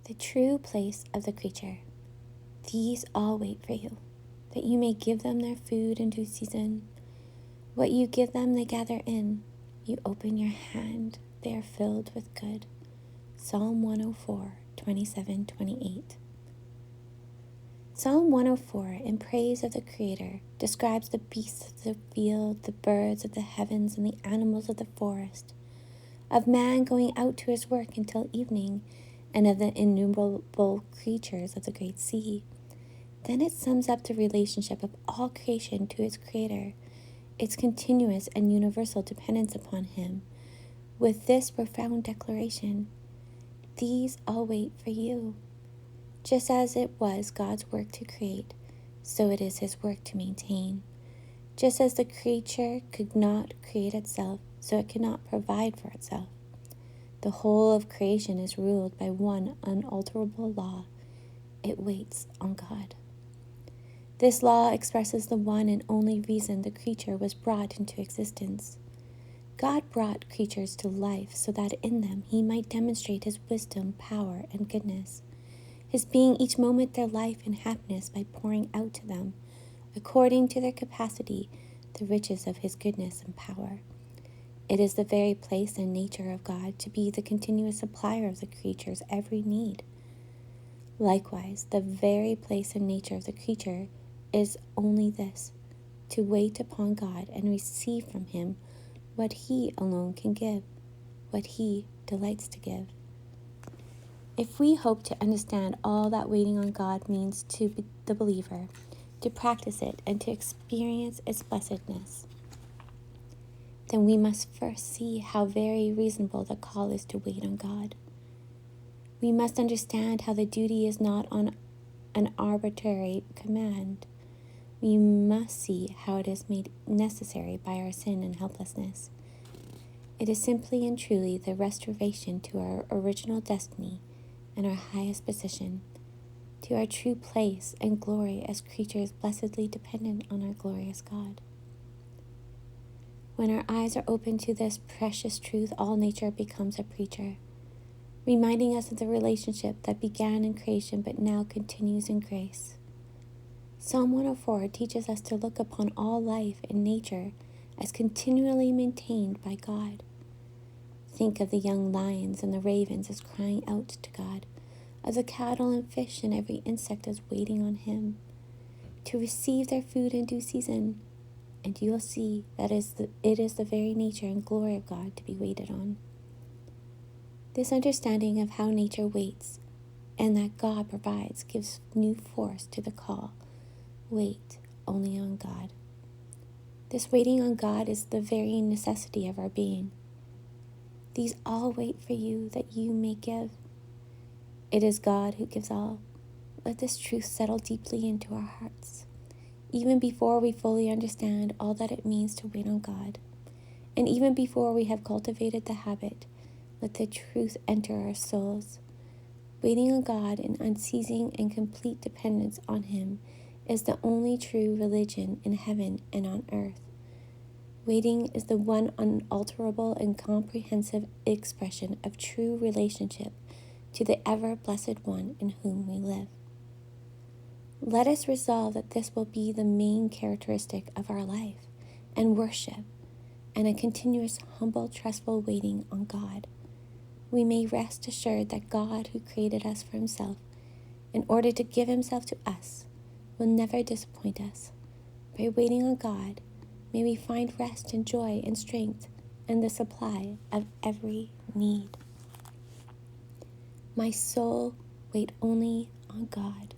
The true place of the creature. These all wait for you, that you may give them their food in due season. What you give them they gather in. You open your hand, they are filled with good. Psalm 104, 27, 28. Psalm 104, in praise of the Creator, describes the beasts of the field, the birds of the heavens, and the animals of the forest, of man going out to his work until evening, and of the innumerable creatures of the great sea. Then it sums up the relationship of all creation to its Creator, its continuous and universal dependence upon Him, with this profound declaration: these all wait for you. Just as it was God's work to create, so it is His work to maintain. Just as the creature could not create itself, so it cannot provide for itself. The whole of creation is ruled by one unalterable law. It waits on God. This law expresses the one and only reason the creature was brought into existence. God brought creatures to life so that in them He might demonstrate His wisdom, power, and goodness, His being each moment their life and happiness by pouring out to them, according to their capacity, the riches of His goodness and power. It is the very place and nature of God to be the continuous supplier of the creature's every need. Likewise, the very place and nature of the creature is only this: to wait upon God and receive from Him what He alone can give, what He delights to give. If we hope to understand all that waiting on God means to the believer, to practice it and to experience its blessedness, then we must first see how very reasonable the call is to wait on God. We must understand how the duty is not on an arbitrary command. We must see how it is made necessary by our sin and helplessness. It is simply and truly the restoration to our original destiny and our highest position, to our true place and glory as creatures blessedly dependent on our glorious God. When our eyes are open to this precious truth, all nature becomes a preacher, reminding us of the relationship that began in creation but now continues in grace. Psalm 104 teaches us to look upon all life and nature as continually maintained by God. Think of the young lions and the ravens as crying out to God, of the cattle and fish and every insect as waiting on Him, to receive their food in due season, and you will see that it is the very nature and glory of God to be waited on. This understanding of how nature waits and that God provides gives new force to the call: wait only on God. This waiting on God is the very necessity of our being. These all wait for you that you may give. It is God who gives all. Let this truth settle deeply into our hearts, even before we fully understand all that it means to wait on God, and even before we have cultivated the habit. Let the truth enter our souls. Waiting on God in unceasing and complete dependence on Him is the only true religion in heaven and on earth. Waiting is the one unalterable and comprehensive expression of true relationship to the ever-blessed One in whom we live. Let us resolve that this will be the main characteristic of our life and worship, and a continuous, humble, trustful waiting on God. We may rest assured that God, who created us for Himself, in order to give Himself to us, will never disappoint us. By waiting on God, may we find rest and joy and strength and the supply of every need. My soul, wait only on God.